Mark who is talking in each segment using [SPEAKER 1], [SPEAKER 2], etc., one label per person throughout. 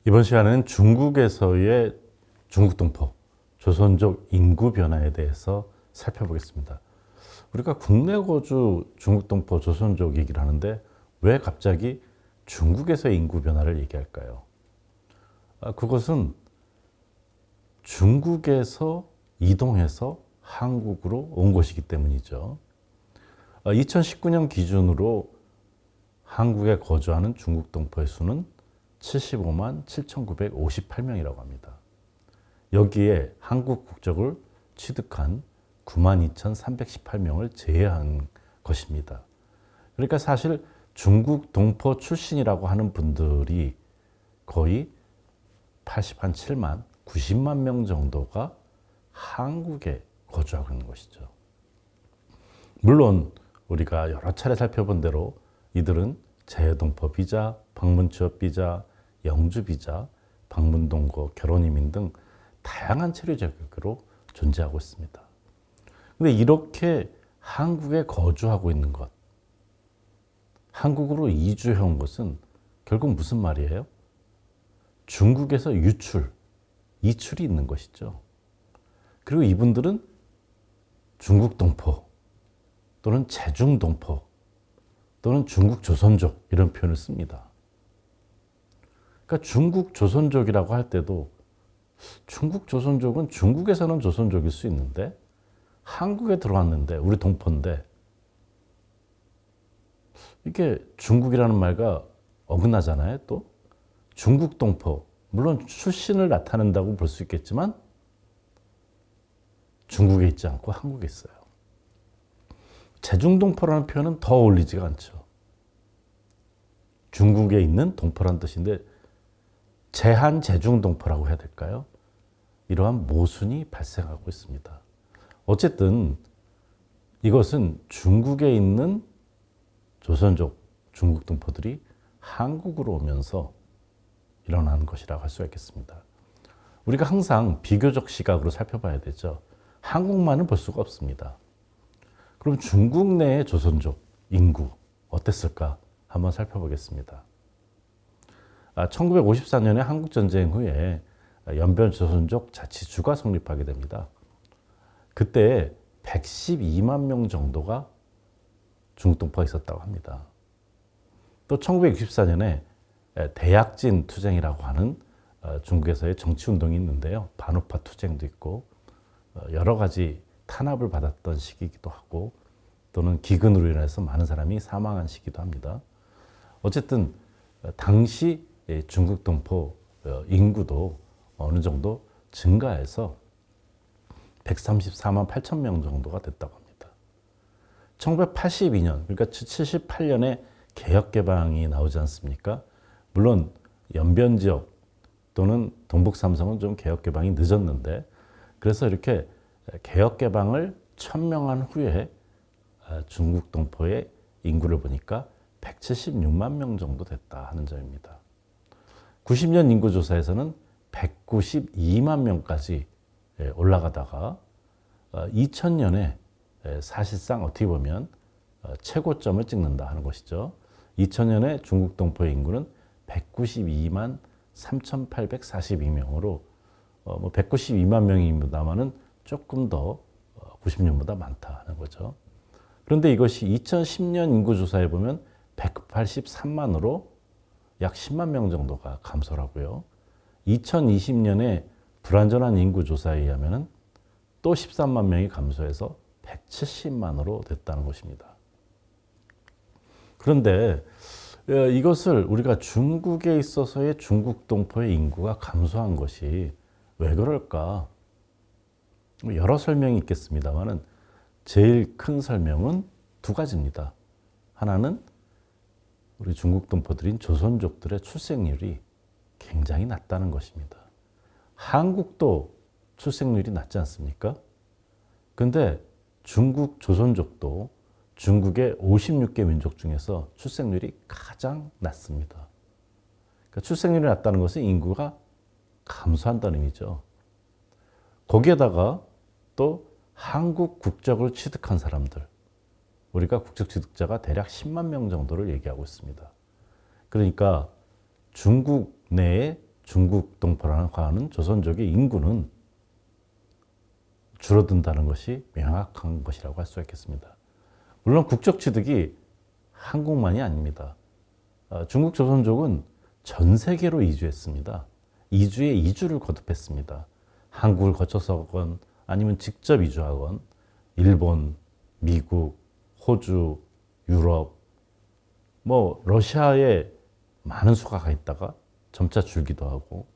[SPEAKER 1] 이번 시간에는 중국에서의 중국 동포, 조선족 인구 변화에 대해서 살펴보겠습니다. 우리가 국내 거주 중국 동포, 조선족 얘기를 하는데 왜 갑자기 중국에서의 인구 변화를 얘기할까요? 그것은 중국에서 이동해서 한국으로 온 것이기 때문이죠. 2019년 기준으로 한국에 거주하는 중국 동포의 수는 75만 7,958명이라고 합니다. 여기에 한국 국적을 취득한 92,318명을 제외한 것입니다. 그러니까 사실 중국 동포 출신이라고 하는 분들이 거의 87만, 90만 명 정도가 한국에 거주하고 있는 것이죠. 물론 우리가 여러 차례 살펴본 대로 이들은 재동포 비자, 방문 취업 비자, 영주 비자, 방문 동거, 결혼 이민 등 다양한 체류 자격으로 존재하고 있습니다. 근데 이렇게 한국에 거주하고 있는 것, 한국으로 이주해 온 것은 결국 무슨 말이에요? 중국에서 이출이 있는 것이죠. 그리고 이분들은 중국 동포 또는 제중 동포 또는 중국 조선족 이런 표현을 씁니다. 그러니까 중국 조선족이라고 할 때도 중국 조선족은 중국에서는 조선족일 수 있는데 한국에 들어왔는데 우리 동포인데 이게 중국이라는 말과 어긋나잖아요. 또 중국 동포 물론 출신을 나타낸다고 볼 수 있겠지만 중국에 있지 않고 한국에 있어요. 제중동포라는 표현은 더 어울리지가 않죠. 중국에 있는 동포란 뜻인데 제한 제중동포라고 해야 될까요? 이러한 모순이 발생하고 있습니다. 어쨌든 이것은 중국에 있는 조선족 중국 동포들이 한국으로 오면서 일어나는 것이라고 할 수가 있겠습니다. 우리가 항상 비교적 시각으로 살펴봐야 되죠. 한국만은 볼 수가 없습니다. 그럼 중국 내의 조선족 인구 어땠을까 한번 살펴보겠습니다. 1954년에 한국전쟁 후에 연변 조선족 자치주가 성립하게 됩니다. 그때 112만 명 정도가 중국 동포가 있었다고 합니다. 또 1964년에 대약진 투쟁이라고 하는 중국에서의 정치운동이 있는데요. 반우파 투쟁도 있고 여러 가지 탄압을 받았던 시기이기도 하고 또는 기근으로 인해서 많은 사람이 사망한 시기도 합니다. 어쨌든 당시 중국 동포 인구도 어느 정도 증가해서 134만 8천 명 정도가 됐다고 합니다. 1982년, 그러니까 78년에 개혁개방이 나오지 않습니까? 물론 연변 지역 또는 동북삼성은 좀 개혁개방이 늦었는데 그래서 이렇게 개혁개방을 천명한 후에 중국 동포의 인구를 보니까 176만 명 정도 됐다 하는 점입니다. 90년 인구조사에서는 192만 명까지 올라가다가 2000년에 사실상 어떻게 보면 최고점을 찍는다 하는 것이죠. 2000년에 중국 동포의 인구는 192만 3,842명으로 192만 명입니다만은 조금 더 90년보다 많다는 거죠. 그런데 이것이 2010년 인구조사에 보면 183만으로 약 10만 명 정도가 감소를 하고요. 2020년에 불완전한 인구조사에 의하면 또 13만 명이 감소해서 170만으로 됐다는 것입니다. 그런데 이것을 우리가 중국에 있어서의 중국 동포의 인구가 감소한 것이 왜 그럴까? 여러 설명이 있겠습니다만은 제일 큰 설명은 두 가지입니다. 하나는 우리 중국 동포들인 조선족들의 출생률이 굉장히 낮다는 것입니다. 한국도 출생률이 낮지 않습니까? 근데 중국 조선족도 중국의 56개 민족 중에서 출생률이 가장 낮습니다. 그러니까 출생률이 낮다는 것은 인구가 감소한다는 의미죠. 거기에다가 또 한국 국적을 취득한 사람들, 우리가 국적 취득자가 대략 10만 명 정도를 얘기하고 있습니다. 그러니까 중국 내에 중국 동포라고 하는 조선족의 인구는 줄어든다는 것이 명확한 것이라고 할 수 있겠습니다. 물론 국적 취득이 한국만이 아닙니다. 중국 조선족은 전 세계로 이주했습니다. 이주에 이주를 거듭했습니다. 한국을 거쳐서건 아니면 직접 이주하건 일본, 미국, 호주, 유럽, 러시아에 많은 수가 가 있다가 점차 줄기도 하고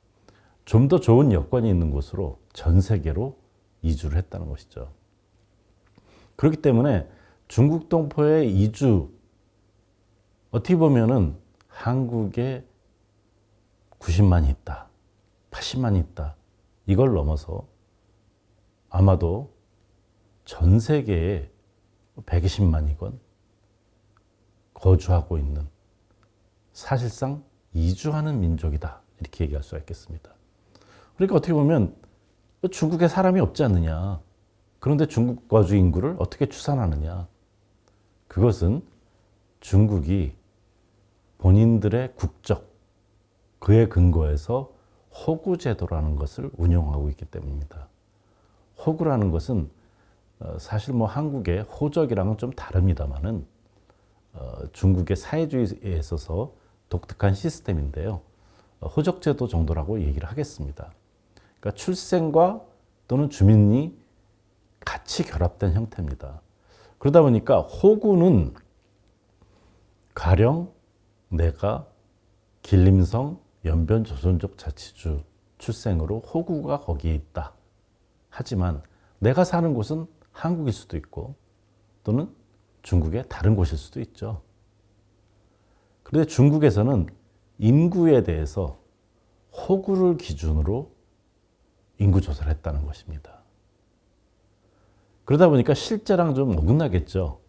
[SPEAKER 1] 좀 더 좋은 여건이 있는 곳으로 전 세계로 이주를 했다는 것이죠. 그렇기 때문에 중국 동포의 이주, 어떻게 보면은 한국에 90만이 있다, 80만이 있다, 이걸 넘어서 아마도 전 세계에 120만이건 거주하고 있는, 사실상 이주하는 민족이다, 이렇게 얘기할 수가 있겠습니다. 그러니까 어떻게 보면 중국에 사람이 없지 않느냐, 그런데 중국 거주 인구를 어떻게 추산하느냐, 그것은 중국이 본인들의 국적, 그에 근거해서 호구 제도라는 것을 운영하고 있기 때문입니다. 호구라는 것은 사실 한국의 호적이랑은 좀 다릅니다만은 중국의 사회주의에 있어서 독특한 시스템인데요. 호적제도 정도라고 얘기를 하겠습니다. 그러니까 출생과 또는 주민이 같이 결합된 형태입니다. 그러다 보니까 호구는 가령 내가 길림성 연변 조선족 자치주 출생으로 호구가 거기에 있다. 하지만 내가 사는 곳은 한국일 수도 있고 또는 중국의 다른 곳일 수도 있죠. 그런데 중국에서는 인구에 대해서 호구를 기준으로 인구 조사를 했다는 것입니다. 그러다 보니까 실제랑 좀 어긋나겠죠.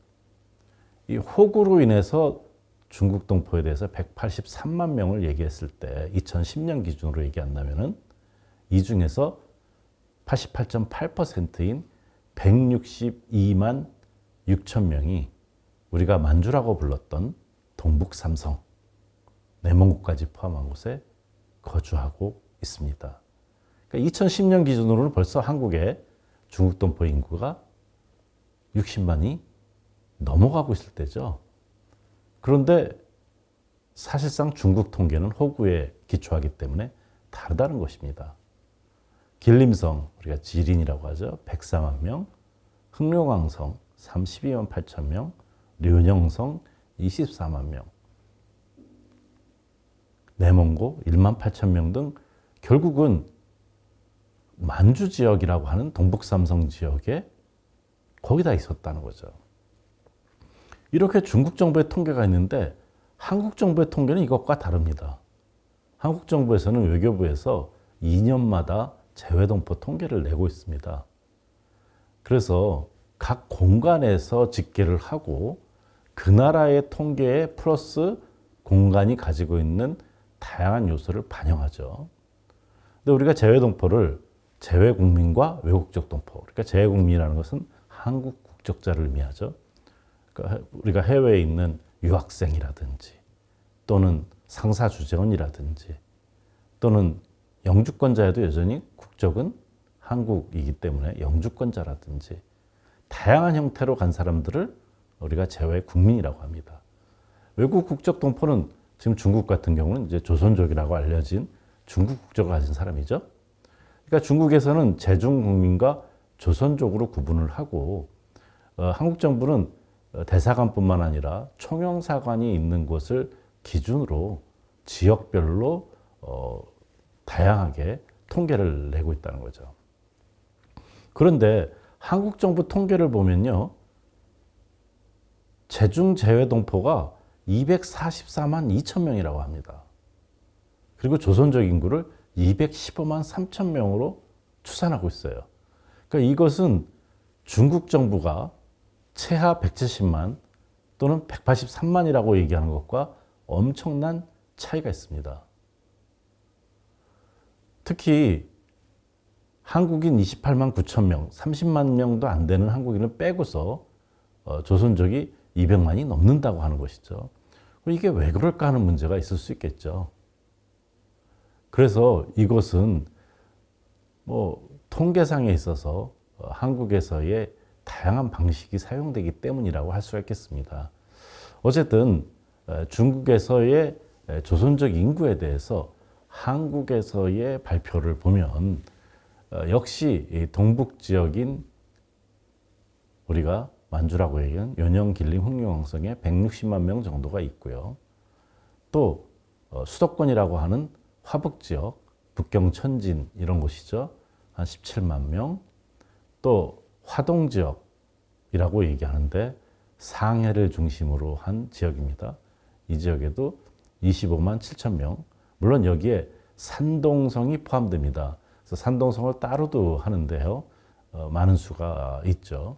[SPEAKER 1] 이 호구로 인해서 중국 동포에 대해서 183만 명을 얘기했을 때 2010년 기준으로 얘기한다면은 이 중에서 88.8%인 162만 6천 명이 우리가 만주라고 불렀던 동북 삼성, 내몽고까지 포함한 곳에 거주하고 있습니다. 그러니까 2010년 기준으로는 벌써 한국의 중국 동포 인구가 60만이 넘어가고 있을 때죠. 그런데 사실상 중국 통계는 호구에 기초하기 때문에 다르다는 것입니다. 길림성, 우리가 지린이라고 하죠. 104만 명, 흑룡왕성 32만 8천 명, 류녕성 24만 명, 내몽고 1만 8천 명 등 결국은 만주 지역이라고 하는 동북삼성 지역에 거기다 있었다는 거죠. 이렇게 중국 정부의 통계가 있는데 한국 정부의 통계는 이것과 다릅니다. 한국 정부에서는 외교부에서 2년마다 재외동포 통계를 내고 있습니다. 그래서 각 공간에서 집계를 하고 그 나라의 통계에 플러스 공간이 가지고 있는 다양한 요소를 반영하죠. 근데 우리가 재외동포를 재외국민과 외국적 동포, 그러니까 재외국민이라는 것은 한국 국적자를 의미하죠. 그러니까 우리가 해외에 있는 유학생이라든지 또는 상사주재원이라든지 또는 영주권자에도 여전히 국적은 한국이기 때문에 영주권자라든지 다양한 형태로 간 사람들을 우리가 재외국민이라고 합니다. 외국 국적 동포는 지금 중국 같은 경우는 이제 조선족이라고 알려진 중국 국적을 가진 사람이죠. 그러니까 중국에서는 제중국민과 조선족으로 구분을 하고 한국 정부는 대사관뿐만 아니라 총영사관이 있는 곳을 기준으로 지역별로 다양하게 통계를 내고 있다는 거죠. 그런데 한국 정부 통계를 보면요, 제중 재외동포가 244만 2천 명이라고 합니다. 그리고 조선족 인구를 215만 3천 명으로 추산하고 있어요. 그러니까 이것은 중국 정부가 최하 170만 또는 183만이라고 얘기하는 것과 엄청난 차이가 있습니다. 특히 한국인 28만 9천 명, 30만 명도 안 되는 한국인을 빼고서 조선족이 200만이 넘는다고 하는 것이죠. 이게 왜 그럴까 하는 문제가 있을 수 있겠죠. 그래서 이것은 뭐 통계상에 있어서 한국에서의 다양한 방식이 사용되기 때문이라고 할 수가 있겠습니다. 어쨌든 중국에서의 조선족 인구에 대해서 한국에서의 발표를 보면 역시 동북 지역인 우리가 만주라고 얘기한 연영, 길림, 흑룡왕성에 160만 명 정도가 있고요. 또 수도권이라고 하는 화북 지역, 북경, 천진 이런 곳이죠. 한 17만 명. 또 화동 지역이라고 얘기하는데 상해를 중심으로 한 지역입니다. 이 지역에도 25만 7천 명. 물론 여기에 산동성이 포함됩니다. 그래서 산동성을 따로도 하는데요. 많은 수가 있죠.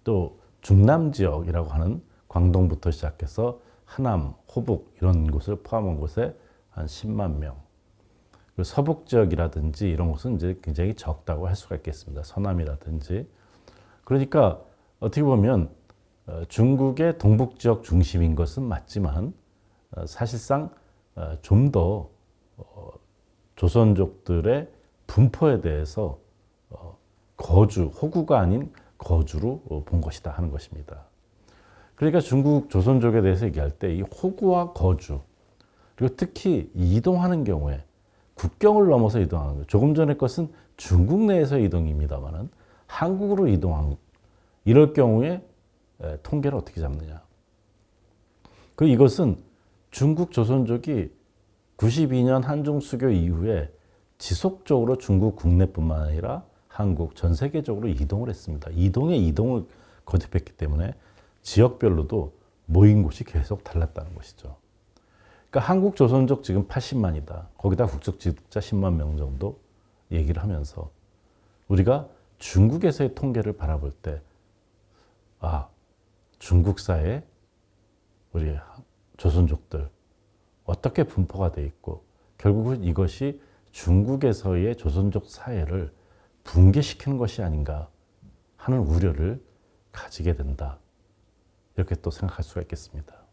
[SPEAKER 1] 또 중남 지역이라고 하는 광동부터 시작해서 하남, 호북 이런 곳을 포함한 곳에 한 10만 명. 그리고 서북 지역이라든지 이런 곳은 이제 굉장히 적다고 할 수가 있겠습니다. 서남이라든지. 그러니까 어떻게 보면 중국의 동북 지역 중심인 것은 맞지만 사실상 좀 더 조선족들의 분포에 대해서 거주, 호구가 아닌 거주로 본 것이다 하는 것입니다. 그러니까 중국 조선족에 대해서 얘기할 때 이 호구와 거주, 그리고 특히 이동하는 경우에 국경을 넘어서 이동하는 것. 조금 전의 것은 중국 내에서 이동입니다만은 한국으로 이동한 이럴 경우에 통계를 어떻게 잡느냐. 그 이것은 중국 조선족이 92년 한중 수교 이후에 지속적으로 중국 국내뿐만 아니라 한국 전 세계적으로 이동을 했습니다. 이동을 거듭했기 때문에 지역별로도 모인 곳이 계속 달랐다는 것이죠. 그러니까 한국 조선족 지금 80만이다. 거기다 국적 지득자 10만 명 정도 얘기를 하면서 우리가 중국에서의 통계를 바라볼 때 중국 사회에 우리 조선족들 어떻게 분포가 돼 있고 결국은 이것이 중국에서의 조선족 사회를 붕괴시키는 것이 아닌가 하는 우려를 가지게 된다. 이렇게 또 생각할 수가 있겠습니다.